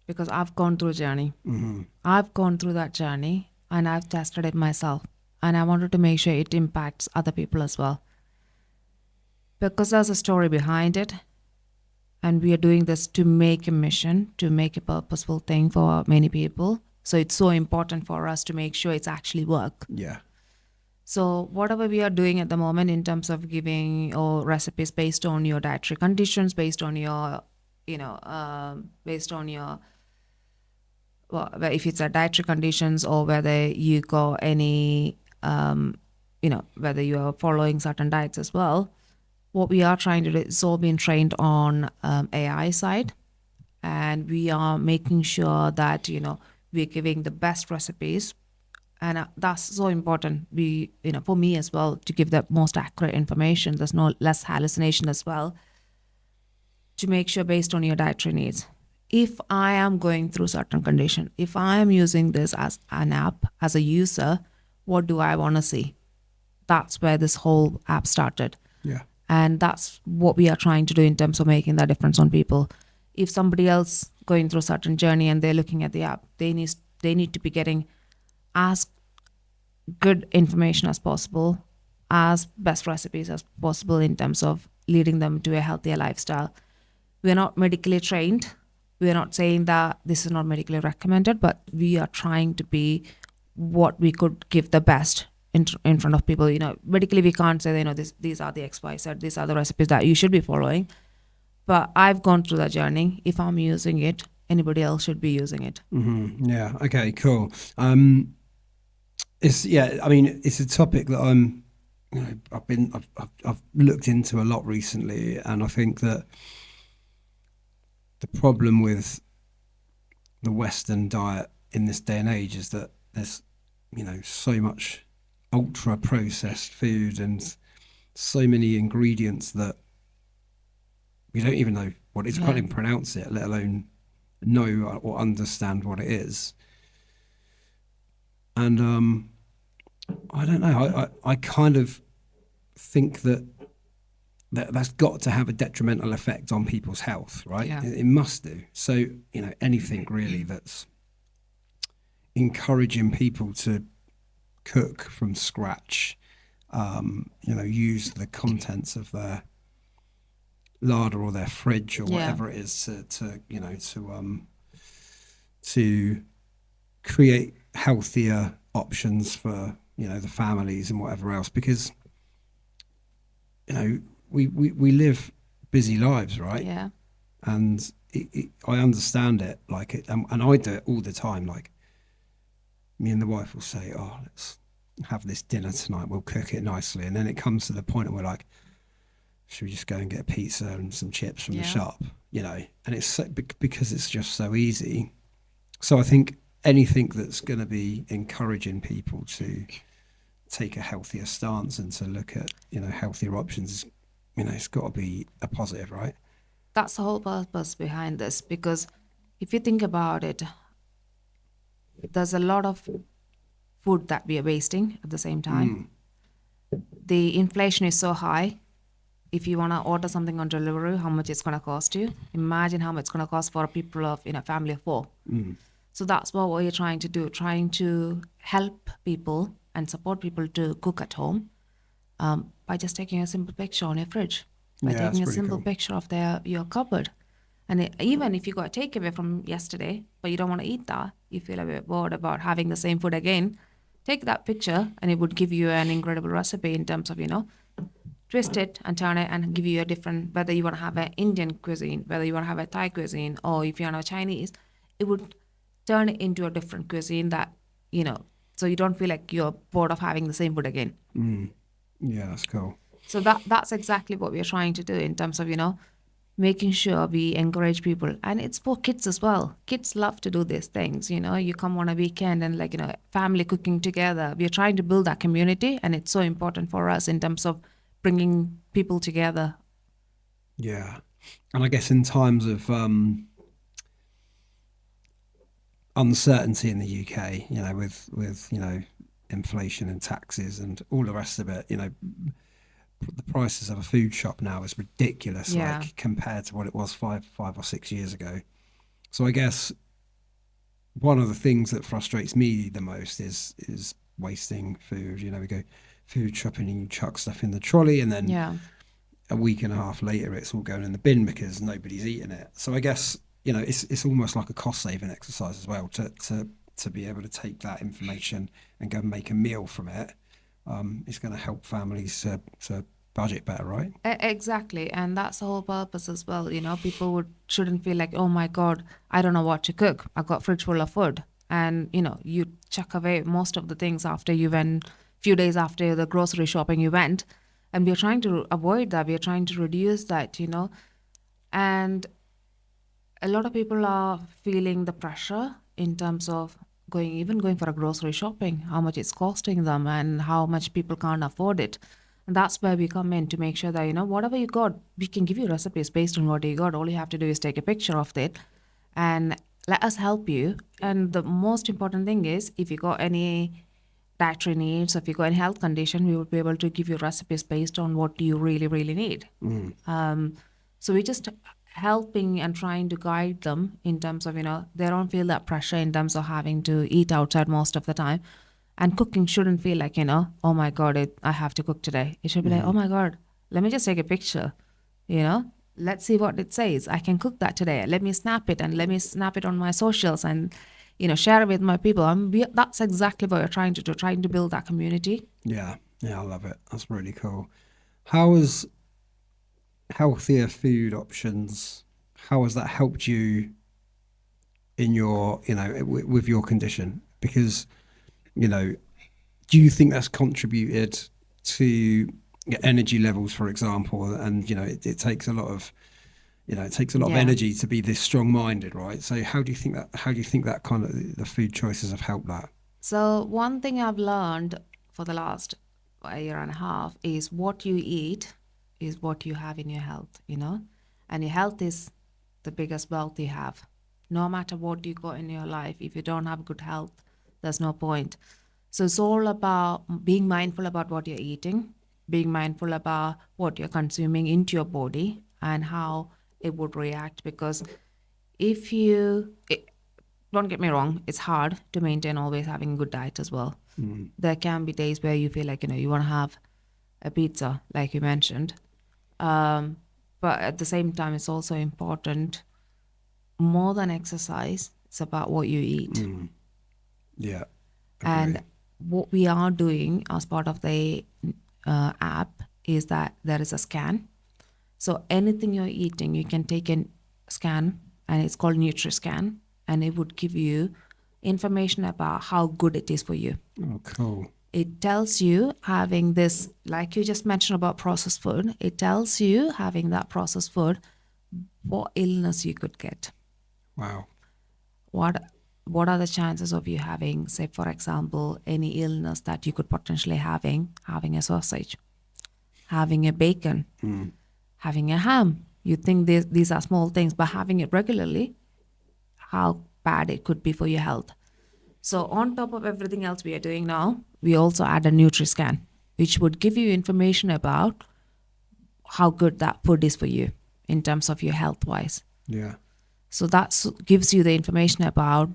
because I've gone through a journey. Mm-hmm. I've gone through that journey and I've tested it myself. And I wanted to make sure it impacts other people as well. Because there's a story behind it. And we are doing this to make a mission, to make a purposeful thing for many people. So it's so important for us to make sure it's actually work. Yeah. So whatever we are doing at the moment in terms of giving or recipes based on your dietary conditions, based on your, well, if it's a dietary conditions or whether you got any, whether you are following certain diets as well. What we are trying to do is all being trained on AI side, and we are making sure that we're giving the best recipes, and that's so important. We for me as well, to give the most accurate information. There's no less hallucination as well, to make sure based on your dietary needs. If I am going through certain condition, if I am using this as an app as a user, what do I want to see? That's where this whole app started. Yeah. And that's what we are trying to do in terms of making that difference on people. if somebody else going through a certain journey and they're looking at the app, they need to be getting as good information as possible, as best recipes as possible in terms of leading them to a healthier lifestyle. We're not medically trained. We're not saying that this is not medically recommended, but we are trying to be what we could give the best in front of people. Medically we can't say, these are the XYZ, these are the recipes that you should be following. But I've gone through that journey. If I'm using it, anybody else should be using it. Mm-hmm. Yeah. Okay. Cool. It's a topic that I've looked into a lot recently, and I think that the problem with the Western diet in this day and age is that there's so much ultra processed food and so many ingredients that we don't even know what it is. Can't even pronounce it, let alone know or understand what it is. And I don't know. I kind of think that's got to have a detrimental effect on people's health, right? Yeah. It must do. So anything really that's encouraging people to cook from scratch, use the contents of their larder or their fridge or whatever it is to create healthier options for the families and whatever else, because we live busy lives, right? Yeah. And I understand it, and I do it all the time. Like, me and the wife will say, "Oh, let's have this dinner tonight. We'll cook it nicely," and then it comes to the point where we're like, should we just go and get a pizza and some chips from the shop? And it's so, because it's just so easy. So I think anything that's going to be encouraging people to take a healthier stance and to look at healthier options, it's got to be a positive, right? That's the whole purpose behind this, because if you think about it, there's a lot of food that we are wasting at the same time. The inflation is so high. If you want to order something on delivery, how much it's going to cost you? Imagine how much it's going to cost for a people of a family of 4. So that's what we're trying to do, trying to help people and support people to cook at home by just taking a simple picture on your fridge, by taking a simple picture of your cupboard. And even if you got a takeaway from yesterday, but you don't want to eat that, you feel a bit bored about having the same food again, take that picture and it would give you an incredible recipe in terms of, twist it and turn it and give you a different, whether you want to have an Indian cuisine, whether you want to have a Thai cuisine, or if you want to have Chinese, it would turn it into a different cuisine that, so you don't feel like you're bored of having the same food again. Yeah, that's cool. So that's exactly what we're trying to do in terms of, making sure we encourage people. And it's for kids as well. Kids love to do these things, you come on a weekend and family cooking together. We're trying to build that community, and it's so important for us in terms of bringing people together. Yeah. And I guess in times of uncertainty in the UK, with inflation and taxes and all the rest of it, the prices of a food shop now is ridiculous, compared to what it was five or 6 years ago. So I guess one of the things that frustrates me the most is wasting food. We go food shopping and you chuck stuff in the trolley, and then a week and a half later it's all going in the bin because nobody's eating it. So I guess it's almost like a cost saving exercise as well to be able to take that information and go and make a meal from it. It's going to help families to budget better, right? Exactly. And that's the whole purpose as well. People shouldn't feel like, oh my God, I don't know what to cook. I've got a fridge full of food. And, you chuck away most of the things after you went, few days after the grocery shopping you went. And we're trying to avoid that. We're trying to reduce that, And a lot of people are feeling the pressure in terms of going for a grocery shopping, how much it's costing them and how much people can't afford it. And that's where we come in to make sure that, whatever you got, we can give you recipes based on what you got. All you have to do is take a picture of it and let us help you. And the most important thing is, if you got any dietary needs, if you got any health condition, we will be able to give you recipes based on what you really, really need. So we just helping and trying to guide them in terms of, they don't feel that pressure in terms of having to eat outside most of the time. And cooking shouldn't feel like, oh my God, I have to cook today. It should be like, oh my God, let me just take a picture, let's see what it says. I can cook that today. Let me snap it and let me snap it on my socials and, share it with my people. That's exactly what we're trying to do, trying to build that community. Yeah, I love it. That's really cool. How has healthier food options, how has that helped you in your, with your condition? Because, do you think that's contributed to your energy levels, for example? And, it takes a lot of, Yeah. energy to be this strong-minded, right? So how do you think that kind of the food choices have helped that? So one thing I've learned for the last a year and a half is what you eat is what you have in your health, and your health is the biggest wealth you have. No matter what you got in your life, if you don't have good health, there's no point. So it's all about being mindful about what you're eating, being mindful about what you're consuming into your body and how it would react. Because if you, don't get me wrong, it's hard to maintain always having a good diet as well. There can be days where you feel like, you want to have a pizza, like you mentioned. But at the same time, it's also important, more than exercise, it's about what you eat. Yeah, agree. And what we are doing as part of the app is that there is a scan. So anything you're eating, you can take a scan, and it's called NutriScan, and it would give you information about how good it is for you. Oh, cool. It tells you having this, like you just mentioned about processed food, it tells you having that processed food, what illness you could get. Wow. What are the chances of you having, say, for example, any illness that you could potentially having a sausage, having a bacon, having a ham. You think these are small things, but having it regularly, how bad it could be for your health. So on top of everything else we are doing now, we also add a NutriScan, which would give you information about how good that food is for you in terms of your health wise. Yeah. So that gives you the information about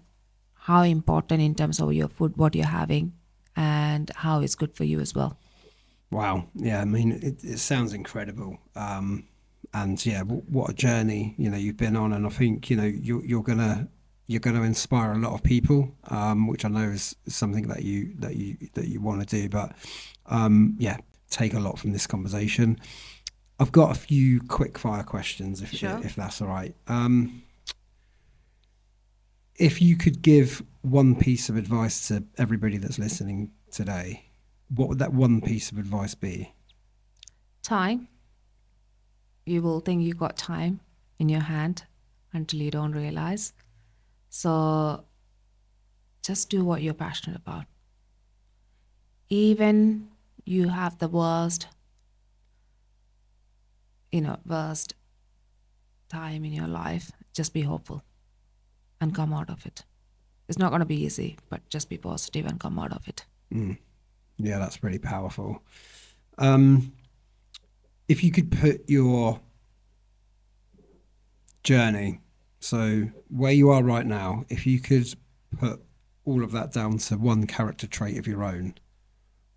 how important in terms of your food, what you're having, and how it's good for you as well. Wow. Yeah. I mean, it sounds incredible. And yeah, what a journey, you've been on. And I think, you're gonna inspire a lot of people, which I know is something that you want to do. But yeah, take a lot from this conversation. I've got a few quick fire questions, if that's all right. If you could give one piece of advice to everybody that's listening today, what would that one piece of advice be? Time. You will think you got time in your hand until you don't realize. So just do what you're passionate about. Even you have the worst time in your life, just be hopeful and come out of it. It's not going to be easy, but just be positive and come out of it. Yeah, that's really powerful. If you could put your journey, so where you are right now, if you could put all of that down to one character trait of your own,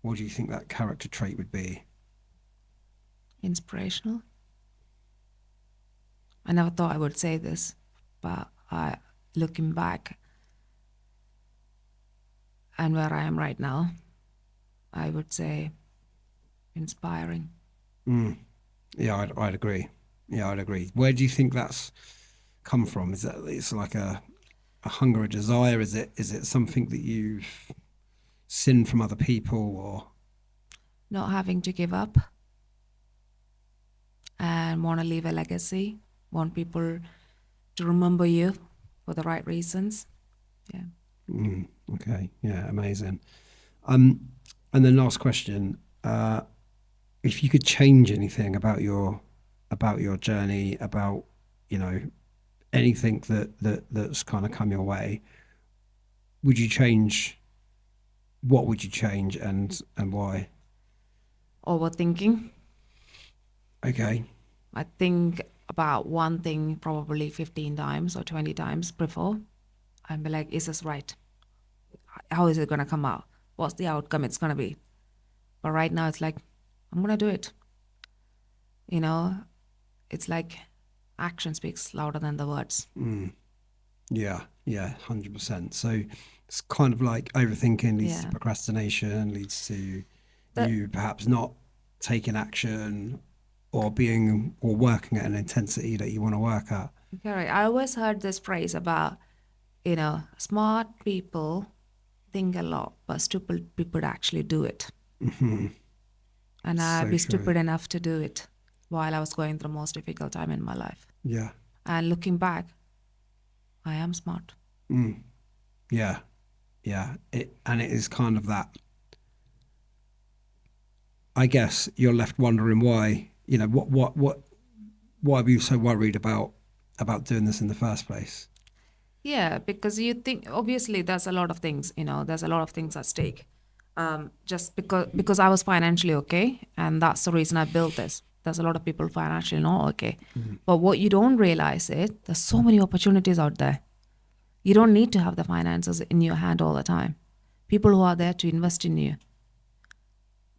what do you think that character trait would be? Inspirational. I never thought I would say this, but looking back and where I am right now, I would say inspiring. Yeah, I'd agree. Yeah, I'd agree. Where do you think that's come from? Is that it's like a hunger, a desire? Is it something that you've seen from other people, or not having to give up and want to leave a legacy, want people to remember you for the right reasons? Yeah. Okay, yeah, amazing. And then last question: if you could change anything about your journey, about anything that's kind of come your way, would you change? What would you change, and why? Overthinking. Okay. I think about one thing probably 15 times or 20 times before and be like, is this right? How is it going to come out? What's the outcome it's going to be? But right now it's like, I'm going to do it. You know, it's like action speaks louder than the words. Yeah, 100%. So it's kind of like overthinking leads to procrastination, leads to you perhaps not taking action or working at an intensity that you want to work at. Correct. I always heard this phrase about, smart people think a lot, but stupid people actually do it. Mm-hmm. And I'd be stupid enough to do it while I was going through the most difficult time in my life. Yeah. And looking back, I am smart. Yeah. It is kind of that. I guess you're left wondering why. Why were you so worried about doing this in the first place? Yeah, because you think obviously there's a lot of things. There's a lot of things at stake. Just because I was financially okay, and that's the reason I built this. There's a lot of people financially not okay, but what you don't realize is there's so many opportunities out there. You don't need to have the finances in your hand all the time. People who are there to invest in you.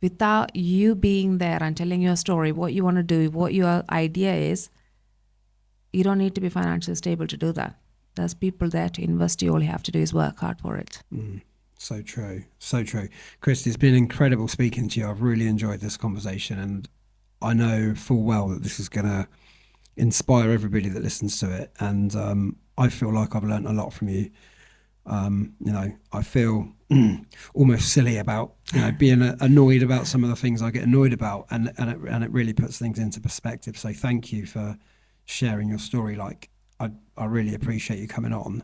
Without you being there and telling your story, what you want to do, what your idea is, you don't need to be financially stable to do that. There's people there to invest. You all you have to do is work hard for it. So true. Christy, it's been incredible speaking to you. I've really enjoyed this conversation, and I know full well that this is going to inspire everybody that listens to it. And I feel like I've learned a lot from you. I feel almost silly about being annoyed about some of the things I get annoyed about, and it really puts things into perspective. So thank you for sharing your story. Like I really appreciate you coming on.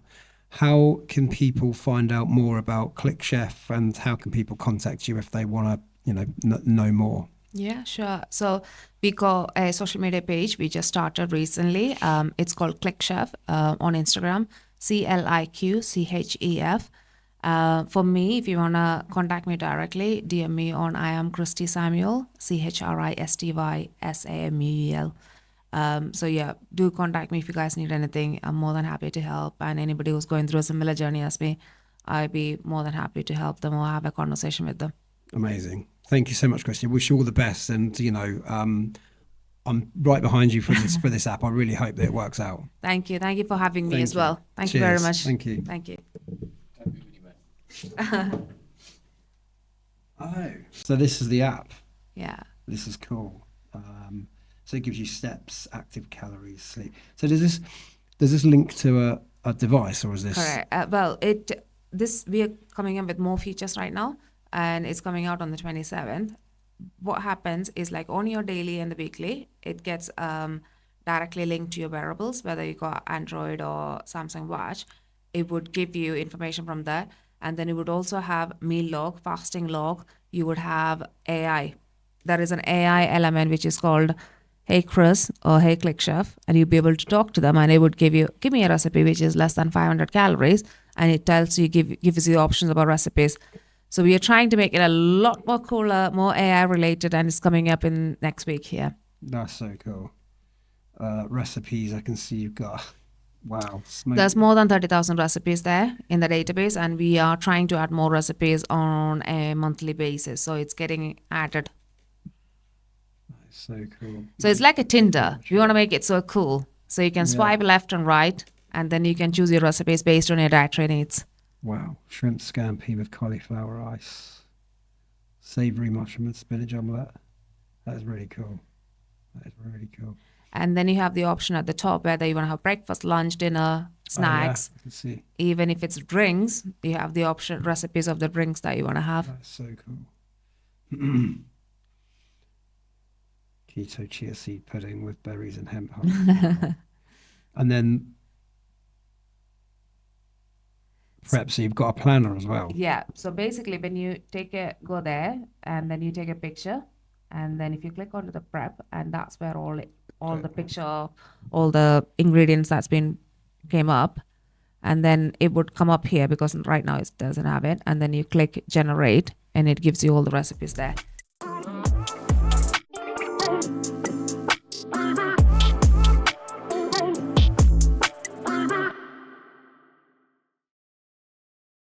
How can people find out more about Cliq Chef, and how can people contact you if they want to know more? Yeah, sure. So we got a social media page we just started recently. It's called Cliq Chef on Instagram, CLIQ CHEF. For me, if you want to contact me directly, DM me on I am Christy Samuel, CHRISTY SAMUEL. So yeah, do contact me if you guys need anything. I'm more than happy to help. And anybody who's going through a similar journey as me, I'd be more than happy to help them or have a conversation with them. Amazing. Thank you so much, Christy. I wish you all the best. And, I'm right behind you for this app. I really hope that it works out. Thank you. Thank you for having me as well. Thank you very much. Thank you. Thank you. Oh, so this is the app. Yeah. This is cool. So it gives you steps, active calories, sleep. So does this link to a device, or is this? Correct. We are coming in with more features right now, and it's coming out on the 27th. What happens is, like, on your daily and the weekly, it gets directly linked to your wearables, whether you got Android or Samsung Watch. It would give you information from that, and then it would also have meal log, fasting log. You would have AI. There is an AI element which is called Hey Chris or Hey Cliq Chef, and you'll be able to talk to them, and it would give me a recipe which is less than 500 calories, and it tells you, gives you options about recipes. So we are trying to make it a lot more cooler, more AI related, and it's coming up in next week here. That's so cool. Recipes, I can see you've got, wow. There's more than 30,000 recipes there in the database, and we are trying to add more recipes on a monthly basis. So it's getting added. That's so cool. So it's like a Tinder. We want to make it so cool. So you can swipe left and right, and then you can choose your recipes based on your dietary needs. Wow. Shrimp scampi with cauliflower ice. Savoury mushroom and spinach omelette. That is really cool. And then you have the option at the top whether you want to have breakfast, lunch, dinner, snacks. I can see. Even if it's drinks, you have the option, recipes of the drinks that you want to have. That's so cool. Keto chia seed pudding with berries and hemp. And then prep, so you've got a planner as well. Yeah. So basically, when you go there, and then you take a picture, and then if you click onto the prep, and that's where all the picture, all the ingredients came up, and then it would come up here because right now it doesn't have it, and then you click generate, and it gives you all the recipes there.